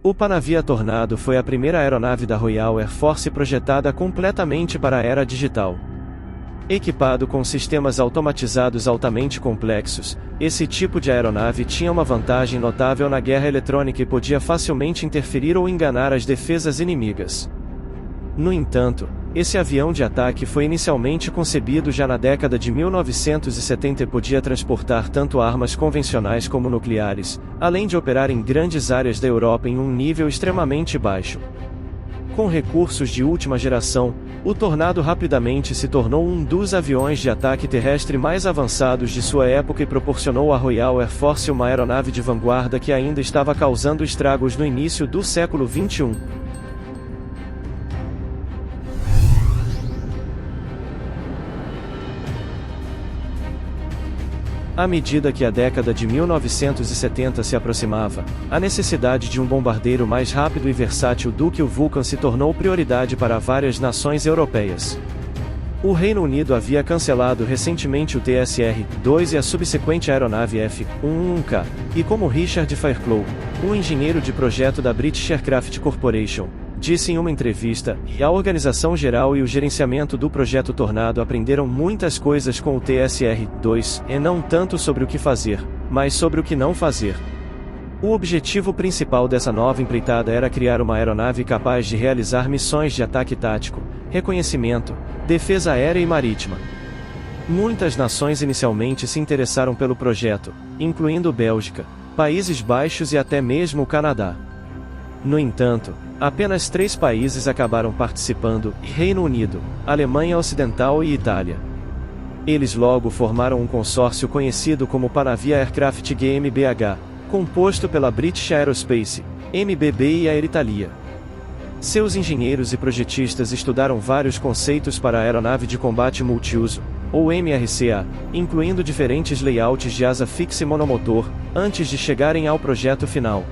O Panavia Tornado foi a primeira aeronave da Royal Air Force projetada completamente para a era digital. Equipado com sistemas automatizados altamente complexos, esse tipo de aeronave tinha uma vantagem notável na guerra eletrônica e podia facilmente interferir ou enganar as defesas inimigas. No entanto, esse avião de ataque foi inicialmente concebido já na década de 1970 e podia transportar tanto armas convencionais como nucleares, além de operar em grandes áreas da Europa em um nível extremamente baixo. Com recursos de última geração, o Tornado rapidamente se tornou um dos aviões de ataque terrestre mais avançados de sua época e proporcionou à Royal Air Force uma aeronave de vanguarda que ainda estava causando estragos no início do século XXI. À medida que a década de 1970 se aproximava, a necessidade de um bombardeiro mais rápido e versátil do que o Vulcan se tornou prioridade para várias nações europeias. O Reino Unido havia cancelado recentemente o TSR-2 e a subsequente aeronave F-11K, e como Richard Fairclough, um engenheiro de projeto da British Aircraft Corporation, disse em uma entrevista, a organização geral e o gerenciamento do projeto Tornado aprenderam muitas coisas com o TSR-2, e não tanto sobre o que fazer, mas sobre o que não fazer. O objetivo principal dessa nova empreitada era criar uma aeronave capaz de realizar missões de ataque tático, reconhecimento, defesa aérea e marítima. Muitas nações inicialmente se interessaram pelo projeto, incluindo Bélgica, Países Baixos e até mesmo o Canadá. No entanto, apenas 3 países acabaram participando: Reino Unido, Alemanha Ocidental e Itália. Eles logo formaram um consórcio conhecido como Panavia Aircraft GmbH, composto pela British Aerospace, MBB e Air Italia. Seus engenheiros e projetistas estudaram vários conceitos para a aeronave de combate multiuso, ou MRCA, incluindo diferentes layouts de asa fixa e monomotor, antes de chegarem ao projeto final.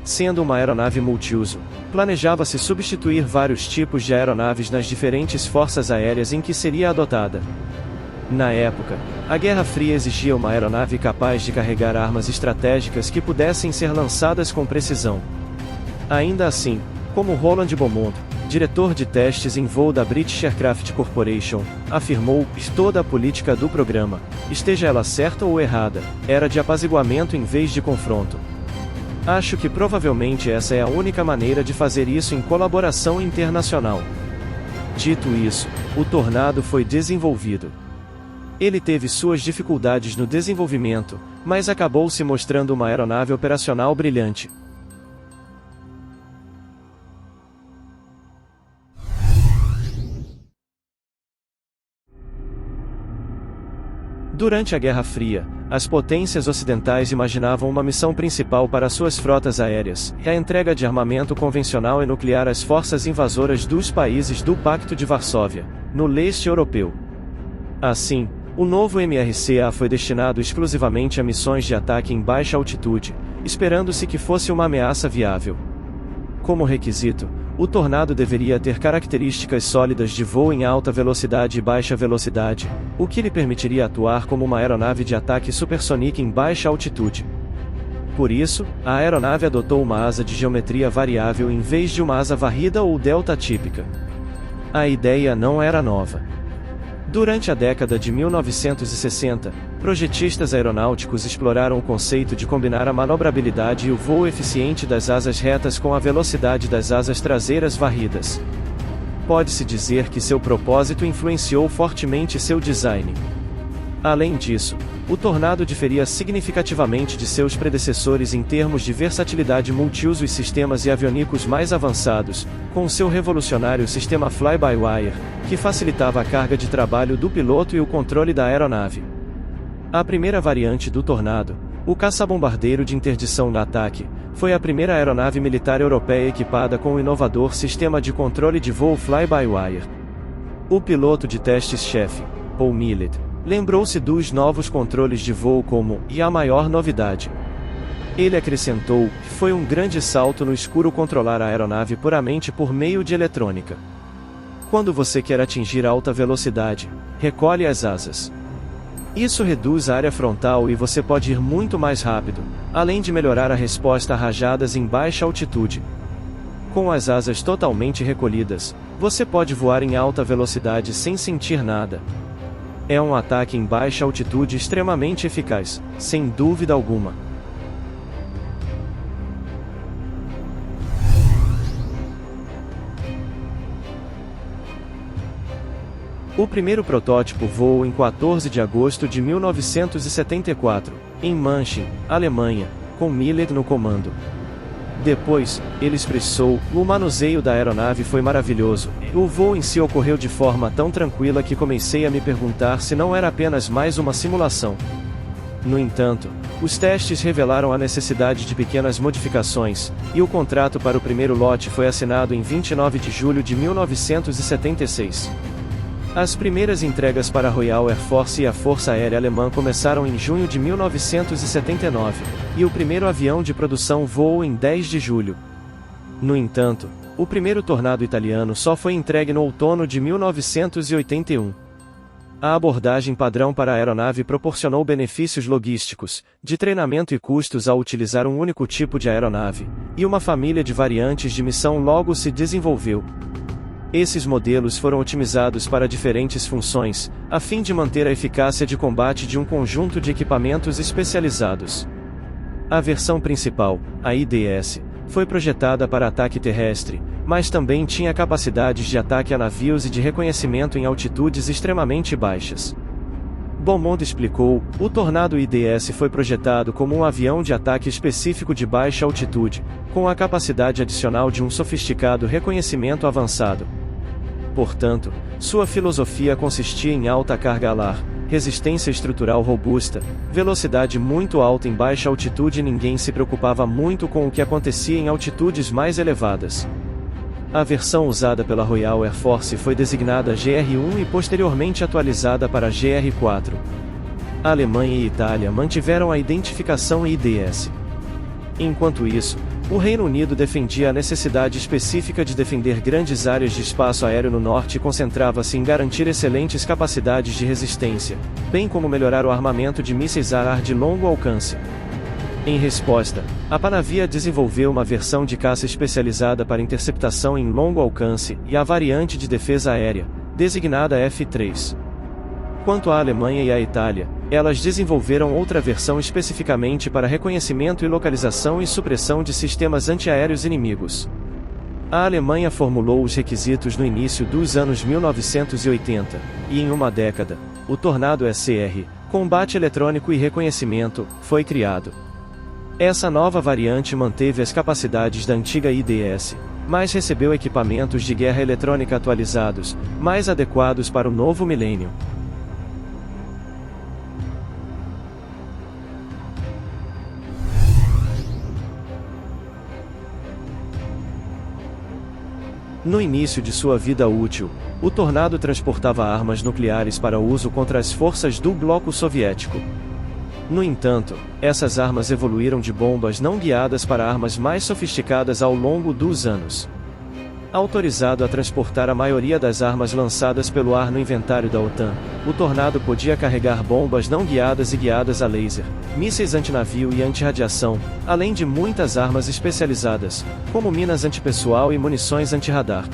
Sendo uma aeronave multiuso, planejava-se substituir vários tipos de aeronaves nas diferentes forças aéreas em que seria adotada. Na época, a Guerra Fria exigia uma aeronave capaz de carregar armas estratégicas que pudessem ser lançadas com precisão. Ainda assim, como Roland Beaumont, diretor de testes em voo da British Aircraft Corporation, afirmou, toda a política do programa, esteja ela certa ou errada, era de apaziguamento em vez de confronto. Acho que provavelmente essa é a única maneira de fazer isso em colaboração internacional. Dito isso, o Tornado foi desenvolvido. Ele teve suas dificuldades no desenvolvimento, mas acabou se mostrando uma aeronave operacional brilhante. Durante a Guerra Fria, as potências ocidentais imaginavam uma missão principal para suas frotas aéreas, a entrega de armamento convencional e nuclear às forças invasoras dos países do Pacto de Varsóvia, no leste europeu. Assim, o novo MRCA foi destinado exclusivamente a missões de ataque em baixa altitude, esperando-se que fosse uma ameaça viável. Como requisito, o Tornado deveria ter características sólidas de voo em alta velocidade e baixa velocidade, o que lhe permitiria atuar como uma aeronave de ataque supersônica em baixa altitude. Por isso, a aeronave adotou uma asa de geometria variável em vez de uma asa varrida ou delta típica. A ideia não era nova. Durante a década de 1960, projetistas aeronáuticos exploraram o conceito de combinar a manobrabilidade e o voo eficiente das asas retas com a velocidade das asas traseiras varridas. Pode-se dizer que seu propósito influenciou fortemente seu design. Além disso, o Tornado diferia significativamente de seus predecessores em termos de versatilidade multiuso e sistemas e aviônicos mais avançados, com seu revolucionário sistema fly-by-wire, que facilitava a carga de trabalho do piloto e o controle da aeronave. A primeira variante do Tornado, o caça-bombardeiro de interdição no ataque, foi a primeira aeronave militar europeia equipada com o inovador sistema de controle de voo fly-by-wire. O piloto de testes-chefe, Paul Millett, lembrou-se dos novos controles de voo como a maior novidade. Ele acrescentou que foi um grande salto no escuro controlar a aeronave puramente por meio de eletrônica. Quando você quer atingir alta velocidade, recolhe as asas. Isso reduz a área frontal e você pode ir muito mais rápido, além de melhorar a resposta a rajadas em baixa altitude. Com as asas totalmente recolhidas, você pode voar em alta velocidade sem sentir nada. É um ataque em baixa altitude extremamente eficaz, sem dúvida alguma. O primeiro protótipo voou em 14 de agosto de 1974, em Manching, Alemanha, com Miller no comando. Depois, ele expressou: "O manuseio da aeronave foi maravilhoso. O voo em si ocorreu de forma tão tranquila que comecei a me perguntar se não era apenas mais uma simulação." No entanto, os testes revelaram a necessidade de pequenas modificações, e o contrato para o primeiro lote foi assinado em 29 de julho de 1976. As primeiras entregas para a Royal Air Force e a Força Aérea Alemã começaram em junho de 1979, e o primeiro avião de produção voou em 10 de julho. No entanto, o primeiro Tornado italiano só foi entregue no outono de 1981. A abordagem padrão para a aeronave proporcionou benefícios logísticos, de treinamento e custos ao utilizar um único tipo de aeronave, e uma família de variantes de missão logo se desenvolveu. Esses modelos foram otimizados para diferentes funções, a fim de manter a eficácia de combate de um conjunto de equipamentos especializados. A versão principal, a IDS, foi projetada para ataque terrestre, mas também tinha capacidades de ataque a navios e de reconhecimento em altitudes extremamente baixas. Beaumont explicou: "O Tornado IDS foi projetado como um avião de ataque específico de baixa altitude, com a capacidade adicional de um sofisticado reconhecimento avançado. Portanto, sua filosofia consistia em alta carga alar, resistência estrutural robusta, velocidade muito alta em baixa altitude e ninguém se preocupava muito com o que acontecia em altitudes mais elevadas." A versão usada pela Royal Air Force foi designada GR-1 e posteriormente atualizada para GR-4. A Alemanha e Itália mantiveram a identificação IDS. Enquanto isso, o Reino Unido defendia a necessidade específica de defender grandes áreas de espaço aéreo no norte e concentrava-se em garantir excelentes capacidades de resistência, bem como melhorar o armamento de mísseis a ar de longo alcance. Em resposta, a Panavia desenvolveu uma versão de caça especializada para interceptação em longo alcance e a variante de defesa aérea, designada F-3. Quanto à Alemanha e à Itália, elas desenvolveram outra versão especificamente para reconhecimento e localização e supressão de sistemas antiaéreos inimigos. A Alemanha formulou os requisitos no início dos anos 1980, e em uma década, o Tornado SR, Combate Eletrônico e Reconhecimento, foi criado. Essa nova variante manteve as capacidades da antiga IDS, mas recebeu equipamentos de guerra eletrônica atualizados, mais adequados para o novo milênio. No início de sua vida útil, o Tornado transportava armas nucleares para uso contra as forças do bloco soviético. No entanto, essas armas evoluíram de bombas não guiadas para armas mais sofisticadas ao longo dos anos. Autorizado a transportar a maioria das armas lançadas pelo ar no inventário da OTAN, o Tornado podia carregar bombas não guiadas e guiadas a laser, mísseis antinavio e antirradiação, além de muitas armas especializadas, como minas antipessoal e munições antirradar.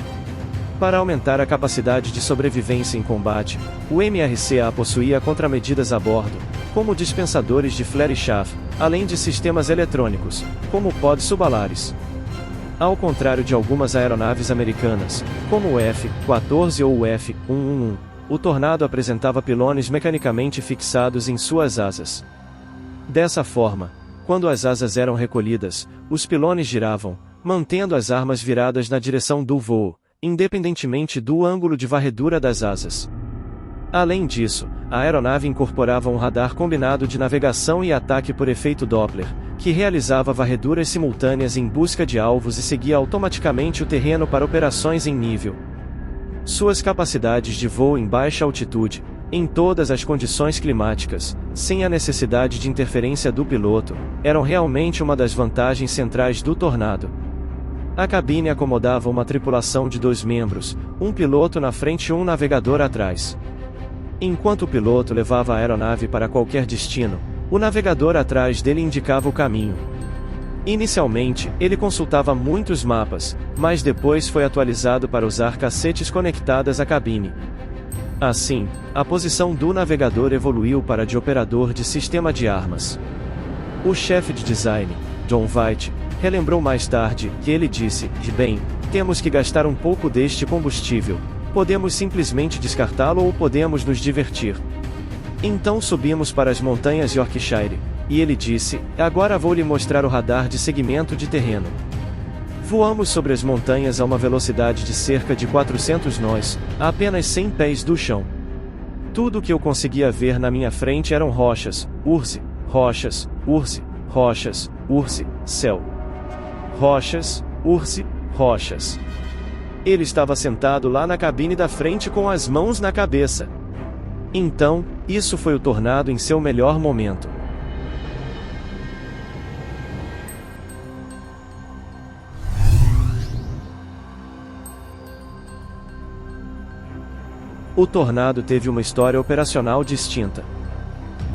Para aumentar a capacidade de sobrevivência em combate, o MRCA possuía contramedidas a bordo, como dispensadores de flare chaff, além de sistemas eletrônicos, como pods subalares. Ao contrário de algumas aeronaves americanas, como o F-14 ou o F-111, o Tornado apresentava pilones mecanicamente fixados em suas asas. Dessa forma, quando as asas eram recolhidas, os pilones giravam, mantendo as armas viradas na direção do voo, independentemente do ângulo de varredura das asas. Além disso, a aeronave incorporava um radar combinado de navegação e ataque por efeito Doppler, que realizava varreduras simultâneas em busca de alvos e seguia automaticamente o terreno para operações em nível. Suas capacidades de voo em baixa altitude, em todas as condições climáticas, sem a necessidade de interferência do piloto, eram realmente uma das vantagens centrais do Tornado. A cabine acomodava uma tripulação de 2 membros, um piloto na frente e um navegador atrás. Enquanto o piloto levava a aeronave para qualquer destino, o navegador atrás dele indicava o caminho. Inicialmente, ele consultava muitos mapas, mas depois foi atualizado para usar cassetes conectadas à cabine. Assim, a posição do navegador evoluiu para a de operador de sistema de armas. O chefe de design, John White, relembrou mais tarde que ele disse: "Bem, temos que gastar um pouco deste combustível. Podemos simplesmente descartá-lo ou podemos nos divertir." Então subimos para as montanhas Yorkshire, e ele disse: "Agora vou lhe mostrar o radar de segmento de terreno." Voamos sobre as montanhas a uma velocidade de cerca de 400 nós, a apenas 100 pés do chão. Tudo o que eu conseguia ver na minha frente eram rochas, urze, rochas, urze, rochas, urze, céu. Rochas, urze, rochas. Ele estava sentado lá na cabine da frente com as mãos na cabeça. Então, isso foi o Tornado em seu melhor momento. O Tornado teve uma história operacional distinta.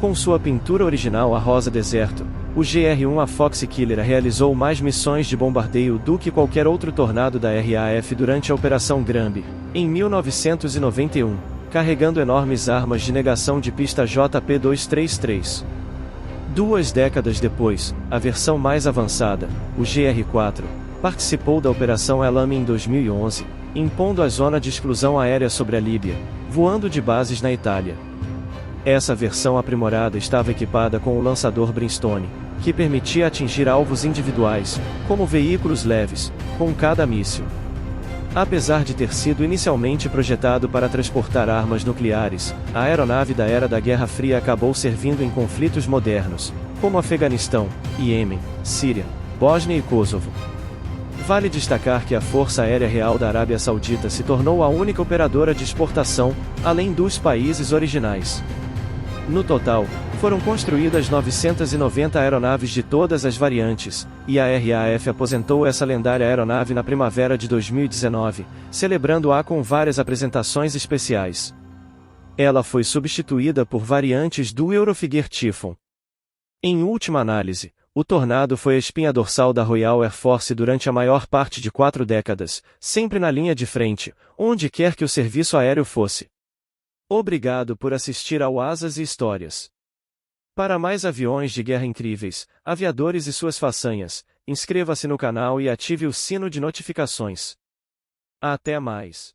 Com sua pintura original a rosa deserto, o GR-1 A Fox Killer realizou mais missões de bombardeio do que qualquer outro Tornado da RAF durante a Operação Gramby, em 1991, carregando enormes armas de negação de pista JP-233. 2 décadas depois, a versão mais avançada, o GR-4, participou da Operação Elame em 2011, impondo a zona de exclusão aérea sobre a Líbia, voando de bases na Itália. Essa versão aprimorada estava equipada com o lançador Brimstone, que permitia atingir alvos individuais, como veículos leves, com cada míssil. Apesar de ter sido inicialmente projetado para transportar armas nucleares, a aeronave da era da Guerra Fria acabou servindo em conflitos modernos, como Afeganistão, Iêmen, Síria, Bósnia e Kosovo. Vale destacar que a Força Aérea Real da Arábia Saudita se tornou a única operadora de exportação, além dos países originais. No total, foram construídas 990 aeronaves de todas as variantes, e a RAF aposentou essa lendária aeronave na primavera de 2019, celebrando-a com várias apresentações especiais. Ela foi substituída por variantes do Eurofighter Typhoon. Em última análise, o Tornado foi a espinha dorsal da Royal Air Force durante a maior parte de 4 décadas, sempre na linha de frente, onde quer que o serviço aéreo fosse. Obrigado por assistir ao Asas e Histórias. Para mais aviões de guerra incríveis, aviadores e suas façanhas, inscreva-se no canal e ative o sino de notificações. Até mais.